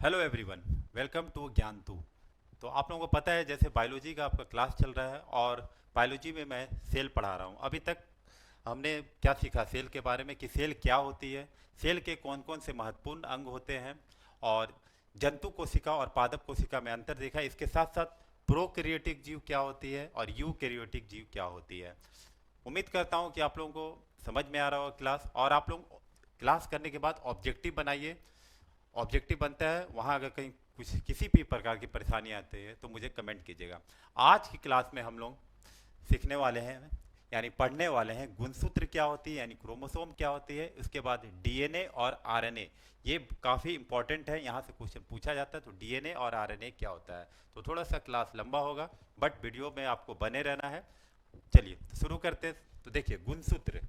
Hello everyone, welcome to ज्ञान तू। तो आप लोगों को पता है जैसे बायोलॉजी का आपका क्लास चल रहा है और बायोलॉजी में मैं सेल पढ़ा रहा हूँ। अभी तक हमने क्या सीखा सेल के बारे में कि सेल क्या होती है, सेल के कौन कौन से महत्वपूर्ण अंग होते हैं और जंतु कोशिका और पादप कोशिका में अंतर देखा। इसके साथ साथ प्रोकैरियोटिक जीव क्या होती है और यूकैरियोटिक जीव क्या होती है। उम्मीद करता हूँ कि आप लोगों को समझ में आ रहा होगा क्लास। और आप लोग क्लास करने के बाद ऑब्जेक्टिव बनाइए। ऑब्जेक्टिव बनता है वहाँ अगर कहीं कुछ किसी भी प्रकार की परेशानी आती है तो मुझे कमेंट कीजिएगा। आज की क्लास में हम लोग सीखने वाले हैं यानी पढ़ने वाले हैं गुणसूत्र क्या होती है यानी क्रोमोसोम क्या होती है। उसके बाद डीएनए और आरएनए, ये काफ़ी इंपॉर्टेंट है, यहाँ से क्वेश्चन पूछा जाता है। तो डीएनए और आरएनए क्या होता है। तो थोड़ा सा क्लास लंबा होगा बट वीडियो में आपको बने रहना है। चलिए तो शुरू करते हैं। तो देखिए गुणसूत्र,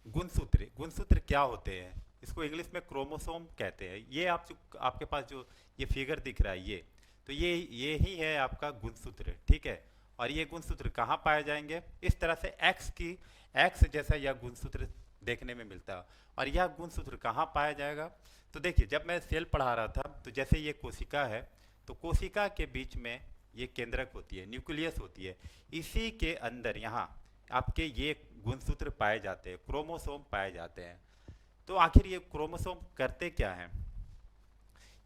गुणसूत्र गुणसूत्र क्या होते हैं, इसको इंग्लिश में क्रोमोसोम कहते हैं। ये आप जो आपके पास जो ये फिगर दिख रहा है ये, तो ये ही है आपका गुणसूत्र, ठीक है। और ये गुणसूत्र कहाँ पाए जाएंगे, इस तरह से एक्स जैसा यह गुणसूत्र देखने में मिलता है। और यह गुणसूत्र कहाँ पाया जाएगा, तो देखिए जब मैं सेल पढ़ा रहा था तो जैसे ये कोशिका है, तो कोशिका के बीच में ये केंद्रक होती है, न्यूक्लियस होती है। इसी के अंदर यहाँ आपके ये गुणसूत्र पाए जाते हैं, क्रोमोसोम पाए जाते हैं। तो आखिर ये क्रोमोसोम करते क्या हैं,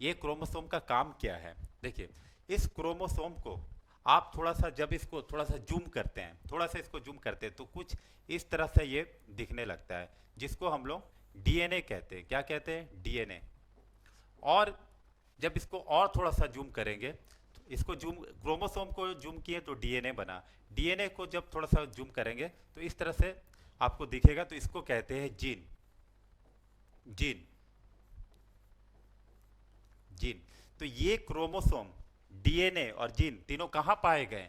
ये क्रोमोसोम का काम क्या है। देखिए इस क्रोमोसोम को आप थोड़ा सा जब इसको थोड़ा सा जूम करते हैं, थोड़ा सा इसको जूम करते हैं तो कुछ इस तरह से ये दिखने लगता है, जिसको हम लोग डीएनए कहते हैं। क्या कहते हैं, डीएनए। और जब इसको और थोड़ा सा जूम करेंगे, तो इसको जूम क्रोमोसोम को जूम किए तो डीएनए बना। डीएनए को जब थोड़ा सा जूम करेंगे तो इस तरह से आपको दिखेगा, तो इसको कहते हैं जीन। Gene, gene. तो ये क्रोमोसोम, डीएनए और जीन तीनों कहाँ पाए गए,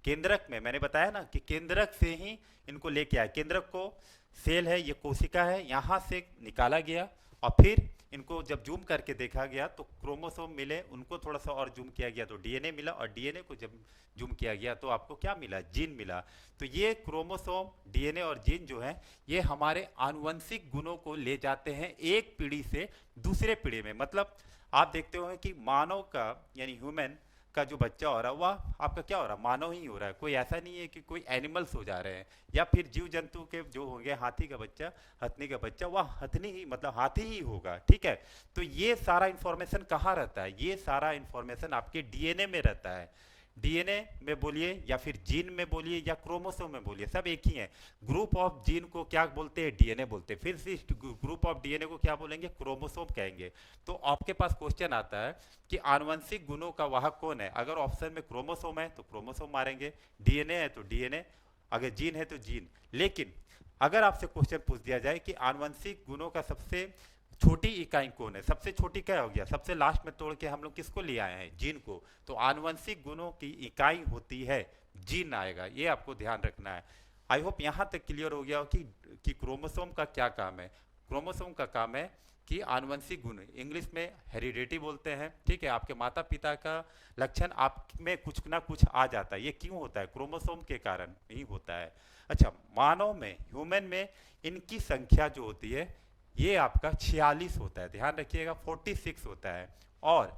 केंद्रक में। मैंने बताया ना कि केंद्रक से ही इनको लेके आए। केंद्रक को सेल है, ये कोशिका है, यहाँ से निकाला गया और फिर इनको जब जूम करके देखा गया तो क्रोमोसोम मिले, उनको थोड़ा सा और जूम किया गया तो डीएनए मिला, और डीएनए को जब जूम किया गया तो आपको क्या मिला, जीन मिला। तो ये क्रोमोसोम, डीएनए और जीन जो है ये हमारे आनुवंशिक गुणों को ले जाते हैं एक पीढ़ी से दूसरे पीढ़ी में। मतलब आप देखते हो कि मानव का यानी ह्यूमन का जो बच्चा हो रहा है वह आपका क्या हो रहा है, मानव ही हो रहा है। कोई ऐसा नहीं है कि कोई एनिमल्स हो जा रहे हैं या फिर जीव जंतु के जो होंगे, हाथी का बच्चा, हथनी का बच्चा, वह हथनी ही मतलब हाथी ही होगा, ठीक है। तो ये सारा इंफॉर्मेशन कहाँ रहता है, ये सारा इंफॉर्मेशन आपके डीएनए में रहता है। डीएनए में बोलिए या फिर जीन में बोलिए या क्रोमोसोम में बोलिए, सब एक ही है। ग्रुप ऑफ जीन को क्या बोलते हैं, डीएनए बोलते हैं। फिर से ग्रुप ऑफ डीएनए को क्या बोलेंगे, क्रोमोसोम कहेंगे। तो आपके पास क्वेश्चन आता है कि आनुवंशिक गुणों का वाहक कौन है। अगर ऑप्शन में क्रोमोसोम है तो क्रोमोसोम मारेंगे, डीएनए है तो डीएनए, अगर जीन है तो जीन। लेकिन अगर आपसे क्वेश्चन पूछ दिया जाए कि आनुवंशिक गुणों का सबसे छोटी इकाई कौन है, सबसे छोटी क्या हो गया, सबसे लास्ट में तोड़ के हम लोग किसको ले आए हैं, जीन को। तो आनुवंशिक गुणों की इकाई होती है जीन, आएगा, ये आपको ध्यान रखना है। आई होप यहाँ तक क्लियर हो गया हो कि क्रोमोसोम का क्या काम है। क्रोमोसोम का काम है कि आनुवंशिक गुण, इंग्लिश में हेरिडिटी बोलते हैं, ठीक है। आपके माता पिता का लक्षण आप में कुछ ना कुछ आ जाता है, ये क्यों होता है, क्रोमोसोम के कारण ही होता है। अच्छा, मानव में, ह्यूमन में इनकी संख्या जो होती है ये आपका 46 होता है, ध्यान रखिएगा, 46 होता है। और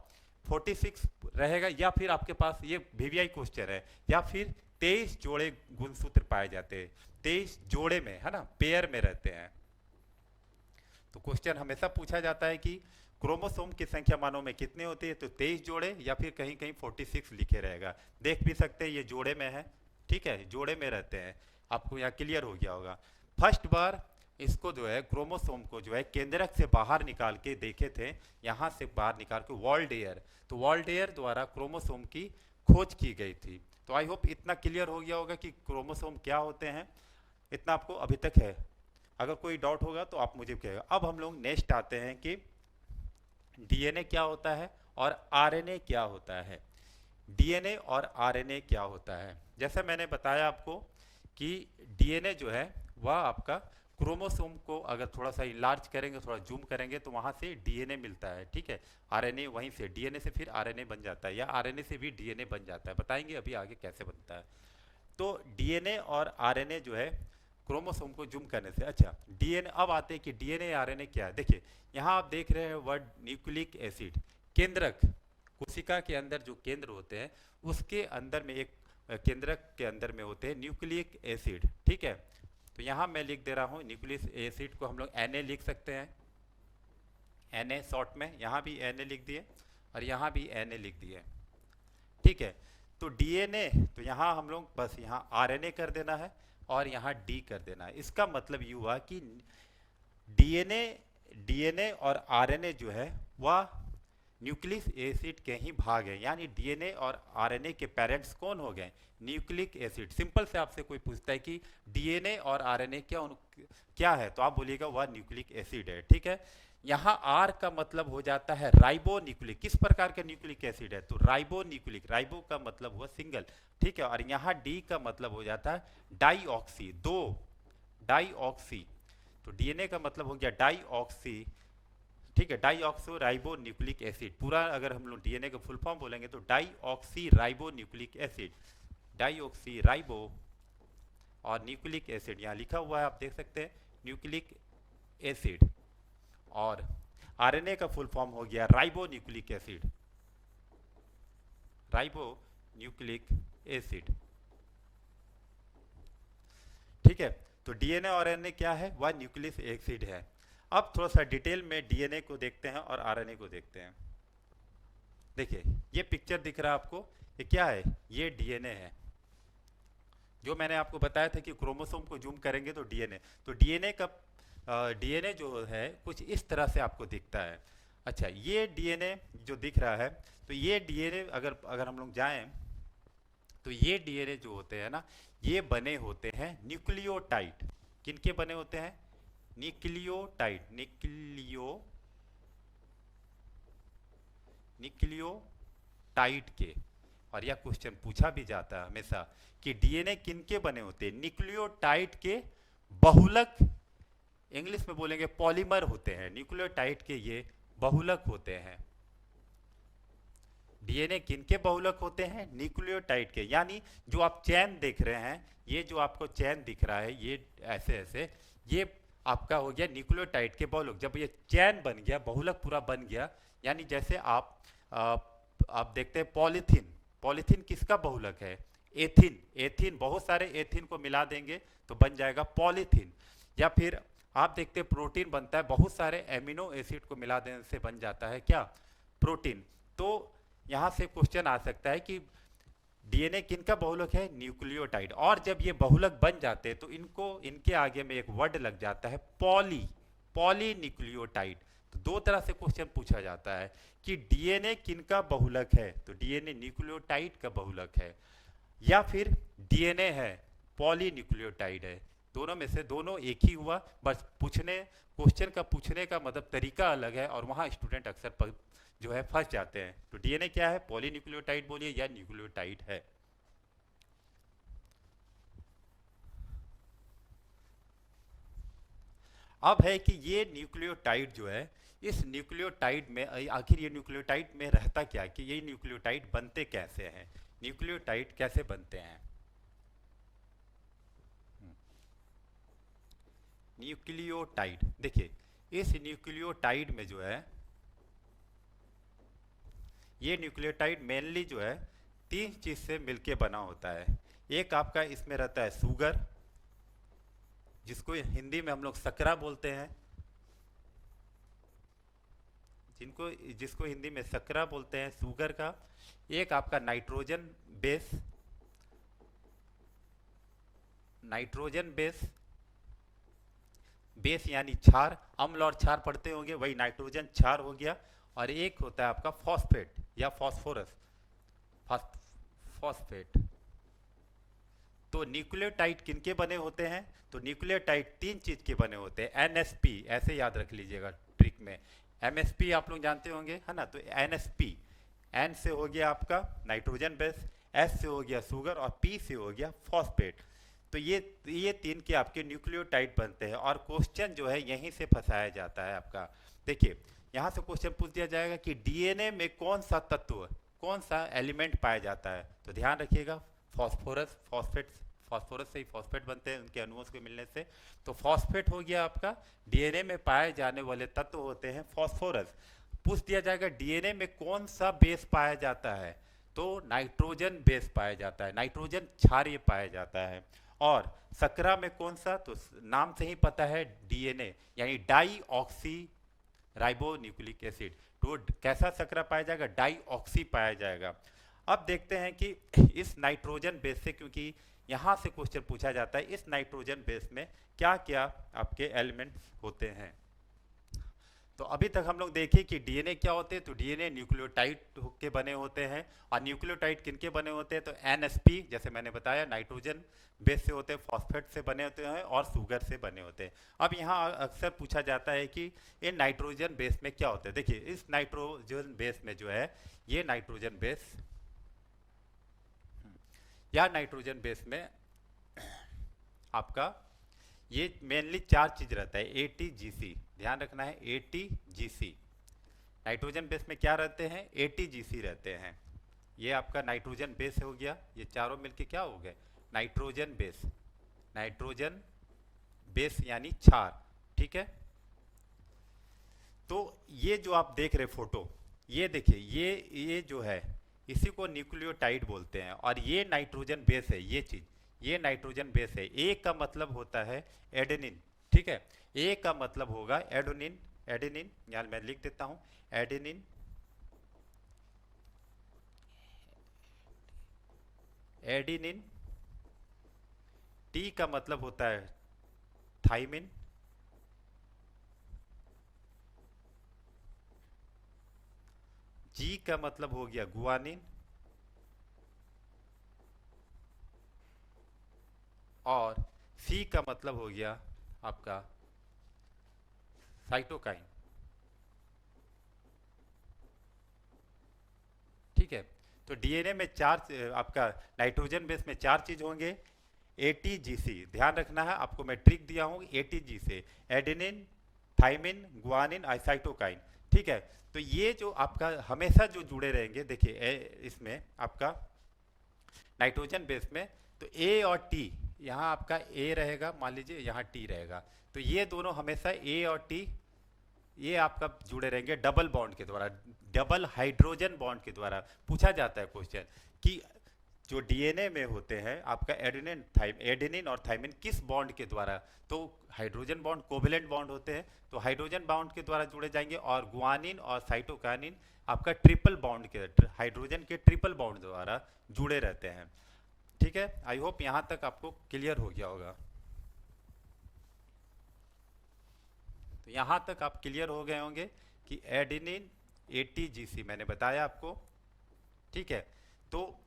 46 रहेगा, या फिर आपके पास ये वीवीआई क्वेश्चन है, या फिर 23 जोड़े गुणसूत्र पाए जाते हैं, 23 जोड़े में, है ना, पेयर में रहते हैं। तो क्वेश्चन हमेशा पूछा जाता है कि क्रोमोसोम की संख्या मानव में कितनी होती है, तो 23 जोड़े, या फिर कहीं कहीं 46 लिखे रहेगा। देख भी सकते हैं ये जोड़े में है, ठीक है, जोड़े में रहते हैं। आपको यहाँ क्लियर हो गया होगा। फर्स्ट बार इसको जो है क्रोमोसोम को जो है केंद्रक से बाहर निकाल के देखे थे, यहाँ से बाहर निकाल के वॉल्डेयर, तो वॉल्डेयर द्वारा क्रोमोसोम की खोज की गई थी। तो आई होप इतना क्लियर हो गया होगा कि क्रोमोसोम क्या होते हैं, इतना आपको अभी तक है। अगर कोई डाउट होगा तो आप मुझे कहेगा। अब हम लोग नेक्स्ट आते हैं कि डीएनए क्या होता है और आरएनए क्या होता है। डीएनए और आरएनए क्या होता है, जैसा मैंने बताया आपको कि डीएनए जो है वह आपका क्रोमोसोम को अगर थोड़ा सा इलार्ज करेंगे, थोड़ा जूम करेंगे तो वहाँ से डीएनए मिलता है, ठीक है। आरएनए वहीं से, डीएनए से फिर आरएनए बन जाता है, या आरएनए से भी डीएनए बन जाता है, बताएंगे अभी आगे कैसे बनता है। तो डीएनए और आरएनए जो है क्रोमोसोम को जूम करने से। अच्छा, डीएनए, अब आते हैं कि डीएनए आरएनए क्या है। देखिए यहाँ आप देख रहे हैं वर्ड न्यूक्लिक एसिड, केंद्रक, कोशिका के अंदर जो केंद्र होते हैं उसके अंदर में एक केंद्रक के अंदर में होते हैं न्यूक्लिक एसिड, ठीक है। तो यहाँ मैं लिख दे रहा हूँ न्यूक्लिक एसिड को हम लोग Na लिख सकते हैं, Na शॉर्ट में, यहाँ भी Na लिख दिए और यहाँ भी Na लिख दिए, ठीक है। तो डीएनए, तो यहाँ हम लोग बस यहाँ आरएनए कर देना है और यहाँ डी कर देना है। इसका मतलब ये हुआ कि डीएनए और आरएनए जो है वह न्यूक्लिक एसिड के ही भाग है, यानी डीएनए और आरएनए के पेरेंट्स कौन हो गए, न्यूक्लिक एसिड। सिंपल से आपसे कोई पूछता है कि डीएनए और आरएनए क्या है, तो आप बोलिएगा वह न्यूक्लिक एसिड है, ठीक है। यहाँ आर का मतलब हो जाता है राइबो न्यूक्लिक, किस प्रकार का न्यूक्लिक एसिड है, तो राइबो न्यूक्लिक, राइबो का मतलब हुआ सिंगल, ठीक है। और यहाँ डी का मतलब हो जाता है डाईऑक्सी, दो डाईऑक्सी, तो डीएनए का मतलब हो गया डाईऑक्सी, ठीक है, डाईऑक्सो राइबो न्यूक्लिक एसिड। पूरा अगर हम लोग डीएनए का फुल फॉर्म बोलेंगे तो deoxy ribo nucleic acid, deoxy ribo और न्यूक्लिक एसिड यहाँ लिखा हुआ है, आप देख सकते हैं न्यूक्लिक एसिड। और आरएनए का फुल फॉर्म हो गया ribo nucleic acid, ribo nucleic acid, ठीक है। तो डीएनए और आरएनए क्या है, वह न्यूक्लिक एसिड है। अब थोड़ा सा डिटेल में डीएनए को देखते हैं और आरएनए को देखते हैं। देखिए ये पिक्चर दिख रहा है आपको, ये क्या है, ये डीएनए है। जो मैंने आपको बताया था कि क्रोमोसोम को जूम करेंगे तो डीएनए, तो डीएनए जो है कुछ इस तरह से आपको दिखता है। अच्छा, ये डीएनए जो दिख रहा है, तो ये डीएनए अगर हम लोग जाएं तो ये डीएनए जो होते हैं ना, ये बने होते हैं न्यूक्लियोटाइड। किनके बने होते हैं, न्यूक्लियोटाइड, न्यूक्लियोटाइड के। और यह क्वेश्चन पूछा भी जाता है हमेशा कि डीएनए किनके बने होते हैं, न्यूक्लियोटाइड के बहुलक, इंग्लिश में बोलेंगे पॉलीमर होते हैं, न्यूक्लियोटाइड के ये बहुलक होते हैं। डीएनए किनके बहुलक होते हैं, न्यूक्लियोटाइड के, यानी जो आप चैन देख रहे हैं, ये जो आपको चैन दिख रहा है, ये ऐसे ऐसे, ये आपका हो गया न्यूक्लियोटाइड के बहुलक। जब ये चैन बन गया, बहुलक पूरा बन गया, यानी जैसे आप देखते हैं पॉलीथीन, पॉलीथीन किसका बहुलक है, एथिन, एथिन, बहुत सारे एथिन को मिला देंगे तो बन जाएगा पॉलीथीन। या फिर आप देखते हैं प्रोटीन बनता है, बहुत सारे एमिनो एसिड को मिला देने से बन जाता है क्या, प्रोटीन। तो यहां से क्वेश्चन आ सकता है कि डीएनए किनका बहुलक है, न्यूक्लियोटाइड। और जब ये बहुलक बन जाते हैं तो इनके आगे में एक वर्ड लग जाता है पॉलीन्यूक्लियोटाइड। तो दो तरह से क्वेश्चन पूछा जाता है कि डीएनए किनका बहुलक है, तो डीएनए न्यूक्लियोटाइड का बहुलक है, या फिर डीएनए है पॉलीन्यूक्लियोटाइड है। दोनों में से दोनों एक ही हुआ, बस क्वेश्चन का पूछने का मतलब तरीका अलग है और वहां स्टूडेंट अक्सर जो है फंस जाते हैं। तो डीएनए क्या है, पॉलीन्यूक्लियोटाइड बोलिए या न्यूक्लियोटाइड है। अब है कि ये न्यूक्लियोटाइड जो है, इस न्यूक्लियोटाइड में आखिर ये न्यूक्लियोटाइड में रहता क्या, कि ये न्यूक्लियोटाइड बनते कैसे हैं, न्यूक्लियोटाइड कैसे बनते हैं। न्यूक्लियोटाइड, देखिए इस न्यूक्लियोटाइड में जो है, ये न्यूक्लियोटाइड मेनली जो है तीन चीज से मिलके बना होता है। एक आपका इसमें रहता है शुगर, जिसको हिंदी में हम लोग सकरा बोलते हैं, जिसको हिंदी में सकरा बोलते हैं, शुगर का। एक आपका नाइट्रोजन बेस यानी क्षार, अम्ल और क्षार पढ़ते होंगे, वही नाइट्रोजन क्षार हो गया। और एक होता है आपका फॉस्फेट या फॉस्फोरस, फॉस्फेट। तो न्यूक्लियोटाइड किनके बने होते हैं, तो न्यूक्लियोटाइड तीन चीज के बने होते हैं। एनएसपी, ऐसे याद रख लीजिएगा ट्रिक में, एमएसपी आप लोग जानते होंगे, है ना। तो एनएसपी, एन से हो गया आपका नाइट्रोजन बेस, एस से हो गया शुगर और पी से हो गया फॉस्फेट। तो ये तीन के आपके न्यूक्लियोटाइड बनते हैं। और क्वेश्चन जो है यहीं से फंसाया जाता है आपका। देखिए यहाँ से क्वेश्चन पूछ दिया जाएगा कि डीएनए में कौन सा तत्व, कौन सा एलिमेंट पाया जाता है, तो ध्यान रखिएगा फॉस्फोरस, फास्फोरस से ही फॉस्फेट बनते हैं उनके अणुओं के मिलने से। तो फॉस्फेट हो गया आपका। डीएनए में पाए जाने वाले तत्व होते हैं फॉस्फोरस। पूछ दिया जाएगा डीएनए में कौन सा बेस पाया जाता है, तो नाइट्रोजन बेस पाया जाता है, नाइट्रोजन क्षारीय पाया जाता है। और शर्करा में कौन सा, तो नाम से ही पता है डीएनए यानी die oxy ribo nucleic acid. तो कैसा शर्करा पाया जाएगा, डाई ऑक्सी पाया जाएगा। अब देखते हैं कि इस नाइट्रोजन बेस से, क्योंकि यहां से क्वेश्चन पूछा जाता है, इस नाइट्रोजन बेस में क्या क्या आपके एलिमेंट्स होते हैं। तो अभी तक हम लोग देखें कि डीएनए क्या होते हैं, तो डीएनए न्यूक्लियोटाइड के बने होते हैं। और न्यूक्लियोटाइड किनके बने होते हैं, तो एनएसपी जैसे मैंने बताया नाइट्रोजन बेस से होते हैं, फॉस्फेट से बने होते हैं और शुगर से बने होते हैं। अब यहाँ अक्सर पूछा जाता है कि इन नाइट्रोजन बेस में क्या होता है। देखिए इस नाइट्रोजन बेस में जो है, ये नाइट्रोजन बेस या नाइट्रोजन बेस में आपका ये मेनली चार चीज रहता है, एटीजीसी, ध्यान रखना है एटीजीसी। नाइट्रोजन बेस में क्या रहते हैं, एटीजीसी रहते हैं। ये आपका नाइट्रोजन बेस हो गया, ये चारों मिलके क्या हो गए, नाइट्रोजन बेस। नाइट्रोजन बेस यानी क्षार, ठीक है। तो ये जो आप देख रहे फोटो, ये देखिए ये जो है इसी को न्यूक्लियोटाइड बोलते हैं, और ये नाइट्रोजन बेस है, ये चीज ये नाइट्रोजन बेस है। ए का मतलब होता है एडेनिन, ठीक है। ए का मतलब होगा एडोनिन, एडेनिन यहाँ मैं लिख देता हूं, एडेनिन, एडेनिन। टी का मतलब होता है थाइमिन, जी का मतलब हो गया गुआनिन, और सी का मतलब हो गया आपका साइटोकाइन, ठीक है। तो डीएनए में चार आपका नाइट्रोजन बेस में चार चीज होंगे, एटीजीसी, ध्यान रखना है, आपको मैं ट्रिक दिया हूं, एटीजी से एडेनिन, थाइमिन, गुआनिन, साइटोकाइन, ठीक है। तो ये जो आपका हमेशा जो जुड़े रहेंगे, देखिए इसमें आपका नाइट्रोजन बेस में, तो ए और टी, यहाँ आपका ए रहेगा, मान लीजिए यहाँ टी रहेगा, तो ये दोनों हमेशा ए और टी ये आपका जुड़े रहेंगे डबल बॉन्ड के द्वारा, डबल हाइड्रोजन बॉन्ड के द्वारा। पूछा जाता है क्वेश्चन कि जो डीएनए में होते हैं आपका एडेनिन और थाइमिन किस बॉन्ड के द्वारा, तो हाइड्रोजन बॉन्ड कोवेलेंट बॉन्ड होते हैं, तो हाइड्रोजन बॉन्ड के द्वारा जुड़े जाएंगे। और गुआनिन और साइटोकाइनिन आपका ट्रिपल बॉन्ड के, हाइड्रोजन के ट्रिपल बॉन्ड द्वारा जुड़े रहते हैं, ठीक है। आई होप यहां तक आपको क्लियर हो गया होगा। तो यहां तक आप क्लियर हो गए होंगे कि एडेनिन एटीजीसी मैंने बताया आपको, ठीक है। तो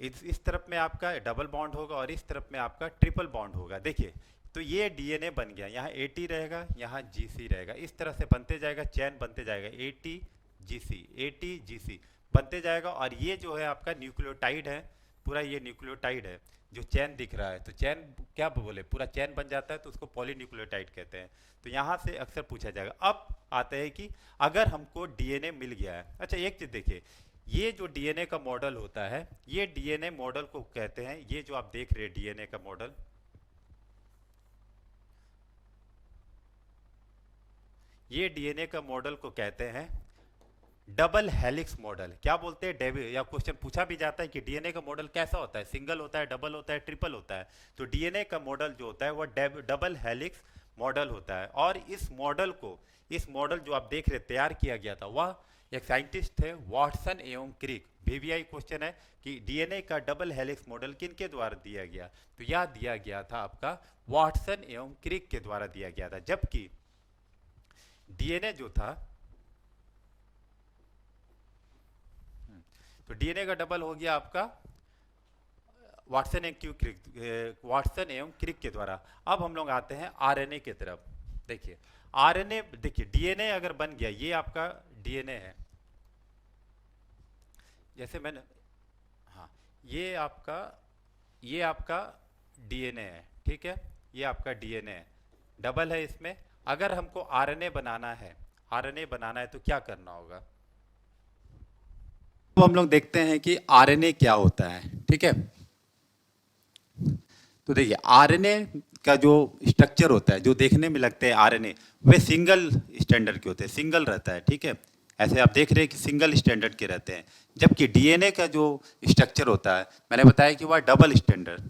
इस तरफ में आपका डबल बॉन्ड होगा और इस तरफ में आपका ट्रिपल बॉन्ड होगा। देखिए तो ये डीएनए बन गया, यहाँ एटी रहेगा, यहाँ जीसी रहेगा, इस तरह से बनते जाएगा, चैन बनते जाएगा, एटी जीसी बनते जाएगा। और ये जो है आपका न्यूक्लियोटाइड है, पूरा ये न्यूक्लियोटाइड है, जो चैन दिख रहा है, तो चैन क्या बोले, पूरा चैन बन जाता है, तो उसको पॉलीन्यूक्लियोटाइड कहते हैं। तो यहाँ से अक्सर पूछा जाएगा। अब आते हैं कि अगर हमको डीएनए मिल गया है, अच्छा एक चीज देखिए, ये जो डीएनए का मॉडल होता है, ये डीएनए मॉडल को कहते हैं, ये जो आप देख रहे हैं डीएनए का मॉडल, ये डीएनए का मॉडल को कहते हैं डबल हेलिक्स मॉडल। क्या बोलते हैं, या क्वेश्चन पूछा भी जाता है कि डीएनए का मॉडल कैसा होता है, सिंगल होता है, डबल होता है, ट्रिपल होता है। तो डीएनए का मॉडल जो होता है वो डबल हेलिक्स मॉडल होता है। और इस मॉडल जो आप देख रहे तैयार किया गया था, वह एक साइंटिस्ट थे वाटसन एवं क्रिक। वीवीआई क्वेश्चन है कि डीएनए का डबल हेलिक्स मॉडल किनके द्वारा दिया गया, तो यह दिया गया था आपका वाटसन एवं क्रिक के द्वारा दिया गया था। जबकि डीएनए जो था, तो डीएनए का डबल हो गया आपका वाटसन एवं क्रिक के द्वारा। अब हम लोग आते हैं आरएनए की तरफ। देखिए आरएनए, देखिए डीएनए अगर बन गया, ये आपका डीएनए है, जैसे मैंने, हाँ ये आपका डीएनए है, ठीक है, ये आपका डीएनए है, डबल है इसमें। अगर हमको आरएनए बनाना है, तो क्या करना होगा। तो हम लोग देखते हैं कि आरएनए क्या होता है, ठीक है। तो देखिए आरएनए का जो स्ट्रक्चर होता है, जो देखने में लगते हैं आरएनए, वे सिंगल स्टैंडर्ड के होते हैं, सिंगल रहता है, ठीक है। ऐसे आप देख रहे हैं कि सिंगल स्टैंडर्ड के रहते हैं, जबकि डीएनए का जो स्ट्रक्चर होता है, मैंने बताया कि वह डबल स्टैंडर्ड,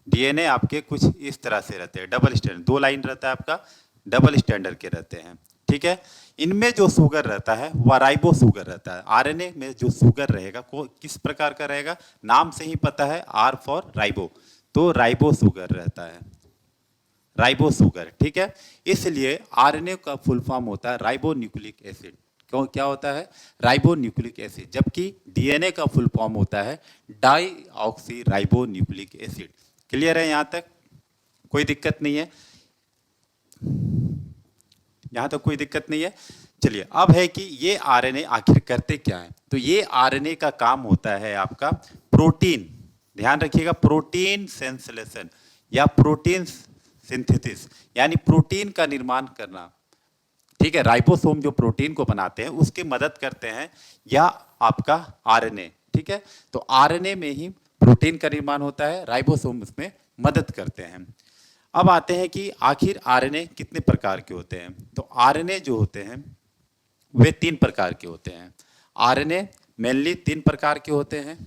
डीएनए आपके कुछ इस तरह से रहते हैं, डबल स्टैंडर्ड, 2 लाइन रहता है आपका, डबल स्टैंडर्ड के रहते हैं, ठीक है। इनमें जो शुगर रहता है वह राइबो शुगर रहता है। आरएनए में जो शुगर रहेगा को किस प्रकार का रहेगा, नाम से ही पता है, आर फॉर राइबो, तो राइबो शुगर रहता है, राइबो शुगर, ठीक है। इसलिए आरएनए का फुल फॉर्म होता है राइबो न्यूक्लिक एसिड। क्यों, क्या होता है, राइबो न्यूक्लिक एसिड, जबकि डीएनए का फुल फॉर्म होता है die oxy ribo nucleic acid. Clear है यहाँ तक, कोई दिक्कत नहीं है, यहाँ तक कोई दिक्कत नहीं है। चलिए अब है कि ये आरएनए आखिर करते क्या है, तो ये आरएनए का काम होता है आपका प्रोटीन, ध्यान रखिएगा, प्रोटीन सेंसलेशन या प्रोटीन सिंथेसिस, यानी प्रोटीन का निर्माण करना, ठीक है। राइबोसोम जो प्रोटीन को बनाते हैं उसकी मदद करते हैं या आपका आरएनए, ठीक है। तो आरएनए में ही प्रोटीन का निर्माण होता है, राइबोसोम उसमें मदद करते हैं। अब आते हैं कि आखिर आरएनए कितने प्रकार के होते हैं, तो आरएनए जो होते हैं वे 3 प्रकार के होते हैं। आरएनए मेनली 3 प्रकार के होते हैं।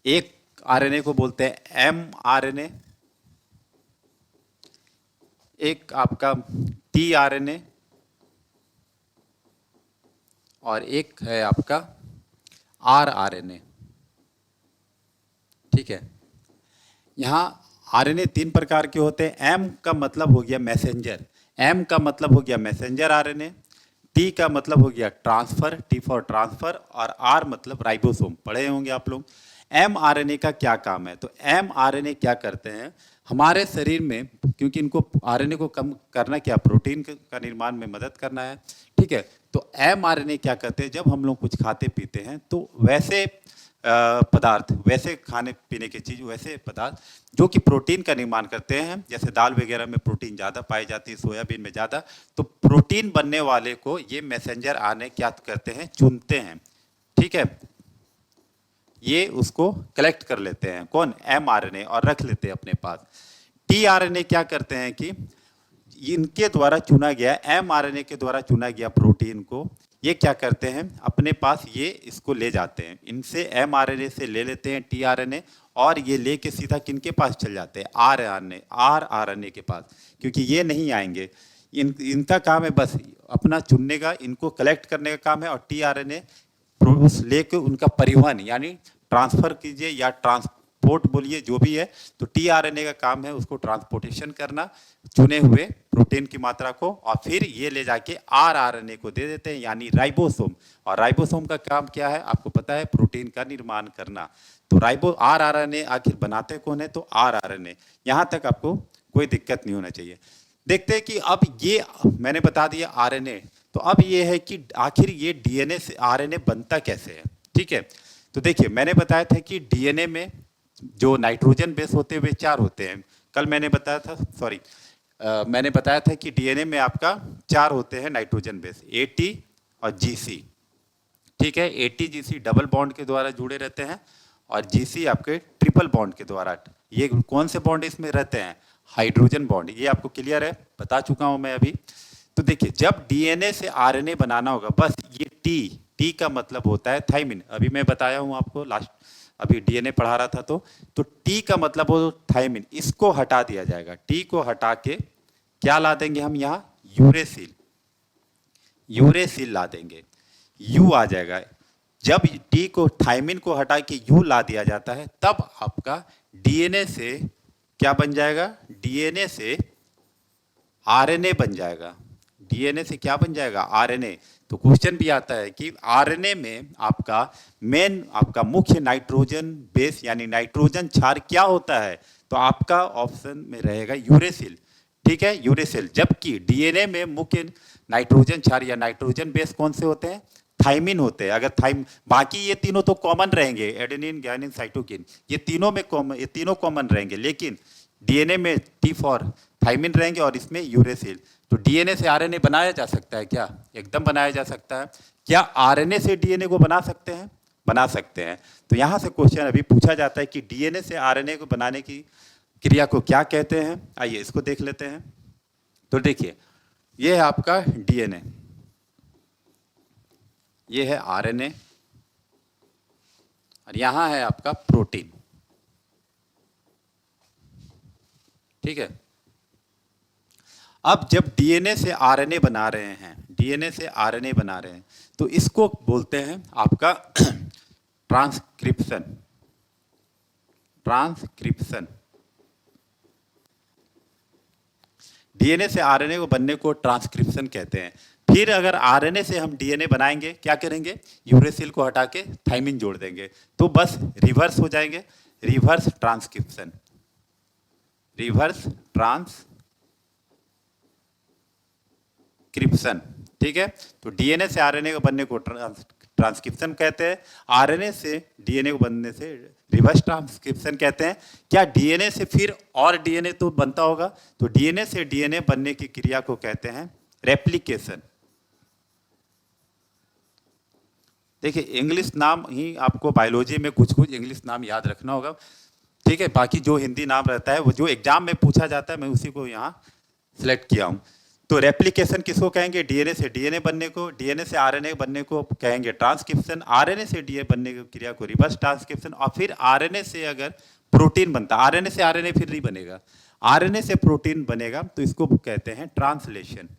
एक आरएनए को बोलते हैं एमआरएनए, एक आपका टीआरएनए, और एक है आपका आरआरएनए, ठीक है। यहाँ आरएनए 3 प्रकार के होते हैं। एम का मतलब हो गया मैसेंजर, एम का मतलब हो गया मैसेंजर आरएनए, टी का मतलब हो गया ट्रांसफर, टी फॉर ट्रांसफर, और आर मतलब राइबोसोम, पढ़े होंगे आप लोग। एम आरएनए का क्या काम है, तो एम आरएनए क्या करते हैं हमारे शरीर में, क्योंकि इनको आरएनए को कम करना क्या, प्रोटीन का निर्माण में मदद करना है, ठीक है। तो एम आरएनए क्या करते हैं, जब हम लोग कुछ खाते पीते हैं तो वैसे पदार्थ, वैसे खाने पीने की चीज़, वैसे पदार्थ जो कि प्रोटीन का निर्माण करते हैं, जैसे दाल वगैरह में प्रोटीन ज़्यादा पाई जाती है, सोयाबीन में ज़्यादा, तो प्रोटीन बनने वाले को ये मैसेंजर आरएनए क्या करते हैं, चुनते हैं, ठीक है। ये उसको कलेक्ट कर लेते हैं, कौन, एमआरएनए, और रख लेते हैं अपने पास। टीआरएनए क्या करते हैं कि इनके द्वारा चुना गया, एमआरएनए के द्वारा चुना गया प्रोटीन को ये क्या करते हैं अपने पास, ये इसको ले जाते हैं, इनसे एमआरएनए से ले लेते हैं टीआरएनए, और ये लेके सीधा किनके पास चल जाते हैं, आरआरएनए के पास, क्योंकि ये नहीं आएंगे, इनका काम है बस अपना चुनने का, इनको कलेक्ट करने का काम है, और टीआरएनए उस लेके उनका परिवहन यानी ट्रांसफर कीजिए या ट्रांसपोर्ट बोलिए, जो भी है, तो टीआरएनए का काम है उसको ट्रांसपोर्टेशन करना चुने हुए प्रोटीन की मात्रा को, और फिर ये ले जाके आरआरएनए को दे देते हैं, यानी राइबोसोम। और राइबोसोम का काम क्या है आपको पता है, प्रोटीन का निर्माण करना। तो आरआरएनए आखिर बनाते कौन है, तो आरआरएनए। यहाँ तक आपको कोई दिक्कत नहीं होना चाहिए। देखते हैं कि अब ये मैंने बता दिया आरएनए, तो अब ये है कि आखिर ये डीएनए से आरएनए बनता कैसे है, ठीक है। तो देखिए मैंने बताया था कि डीएनए में जो नाइट्रोजन बेस होते हैं वे 4 होते हैं, कल मैंने बताया था, मैंने बताया था कि डीएनए में आपका 4 होते हैं नाइट्रोजन बेस, एटी और जीसी, ठीक है। एटी जीसी डबल बॉन्ड के द्वारा जुड़े रहते हैं, और जीसी आपके ट्रिपल बॉन्ड के द्वारा। ये कौन से बॉन्ड इसमें रहते हैं, हाइड्रोजन बॉन्ड, ये आपको क्लियर है, बता चुका हूं मैं अभी। तो देखिए जब डीएनए से आरएनए बनाना होगा, बस ये टी का मतलब होता है थाइमिन, अभी मैं बताया हूं आपको लास्ट, अभी डीएनए पढ़ा रहा था, तो टी का मतलब हो थाइमिन, इसको हटा दिया जाएगा, टी को हटा के क्या ला देंगे हम यहाँ, यूरेसिल ला देंगे, यू आ जाएगा। जब टी को थाइमिन को हटा के यू ला दिया जाता है, तब आपका डीएनए से क्या बन जाएगा, डीएनए से आरएनए बन जाएगा, डीएनए से क्या बन जाएगा, आरएनए। तो क्वेश्चन भी आता है कि आरएनए में आपका मुख्य नाइट्रोजन बेस यानी नाइट्रोजन क्षार क्या होता है, तो आपका ऑप्शन में रहेगा यूरेसिल, ठीक है, यूरेसिल। जबकि डीएनए में मुख्य नाइट्रोजन क्षार या नाइट्रोजन बेस कौन से होते हैं, थाइमिन होते हैं। अगर बाकी ये तीनों तो कॉमन रहेंगे, एडेनिन ग्वानिन साइटोकिन, ये तीनों कॉमन रहेंगे, लेकिन डीएनए में टी फॉर थाइमिन रहेंगे और इसमें यूरेसिल। तो डीएनए से आरएनए बनाया जा सकता है क्या, एकदम बनाया जा सकता है। क्या आरएनए से डीएनए को बना सकते हैं, बना सकते हैं। तो यहाँ से क्वेश्चन अभी पूछा जाता है कि डीएनए से आरएनए को बनाने की क्रिया को क्या कहते हैं, आइए इसको देख लेते हैं। तो देखिए, ये है आपका डीएनए, ये है आरएनए, और यहां है आपका प्रोटीन। ठीक है। अब जब डीएनए से आरएनए बना रहे हैं, डीएनए से आरएनए बना रहे हैं, तो इसको बोलते हैं आपका ट्रांसक्रिप्शन। ट्रांसक्रिप्शन, डीएनए से आरएनए को बनने को ट्रांसक्रिप्शन कहते हैं। फिर अगर आरएनए से हम डीएनए बनाएंगे, क्या करेंगे, यूरेसिल को हटा के थाइमिन जोड़ देंगे, तो बस रिवर्स हो जाएंगे, रिवर्स ट्रांसक्रिप्शन, रिवर्स ट्रांसक्रिप्शन। ठीक है। तो डीएनए से आरएनए को बनने को ट्रांसक्रिप्शन कहते हैं, आरएनए से डीएनए को बनने से रिवर्स ट्रांसक्रिप्शन कहते हैं। क्या डीएनए से फिर और डीएनए तो बनता होगा, तो डीएनए से डीएनए बनने की क्रिया को कहते हैं रेप्लिकेशन। देखिए, इंग्लिश नाम ही आपको बायोलॉजी में कुछ कुछ इंग्लिश नाम याद रखना होगा। ठीक है, बाकी जो हिंदी नाम रहता है वो जो एग्जाम में पूछा जाता है, मैं उसी को यहाँ सिलेक्ट किया हूँ। तो रेप्लिकेशन किसको कहेंगे, डीएनए से डीएनए बनने को, डीएनए से आरएनए बनने को कहेंगे ट्रांसक्रिप्शन, आरएनए से डीएनए बनने की क्रिया को रिवर्स ट्रांसक्रिप्शन, और फिर आरएनए से अगर प्रोटीन बनता, आरएनए से आरएनए फिर नहीं बनेगा, आरएनए से प्रोटीन बनेगा, तो इसको कहते हैं ट्रांसलेशन।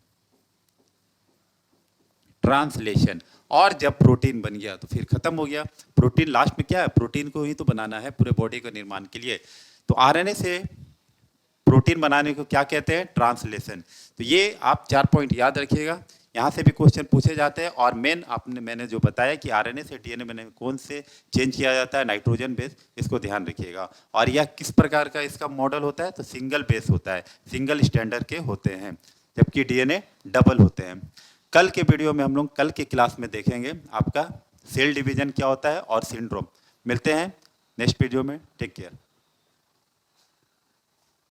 ट्रांसलेशन। और जब प्रोटीन बन गया तो फिर खत्म हो गया। प्रोटीन लास्ट में क्या है, प्रोटीन को ही तो बनाना है पूरे बॉडी के निर्माण के लिए। तो आरएनए से प्रोटीन बनाने को क्या कहते हैं, ट्रांसलेशन। तो ये आप 4 पॉइंट याद रखिएगा, यहाँ से भी क्वेश्चन पूछे जाते हैं। और मैंने जो बताया कि आरएनए से डीएनए में कौन से चेंज किया जाता है, नाइट्रोजन बेस, इसको ध्यान रखिएगा। और यह किस प्रकार का इसका मॉडल होता है, तो सिंगल बेस होता है, सिंगल स्टैंडर्ड के होते हैं, जबकि डीएनए डबल होते हैं। कल के वीडियो में हम लोग कल की क्लास में देखेंगे आपका सेल डिवीजन क्या होता है और सिंड्रोम। मिलते हैं नेक्स्ट वीडियो में, टेक केयर।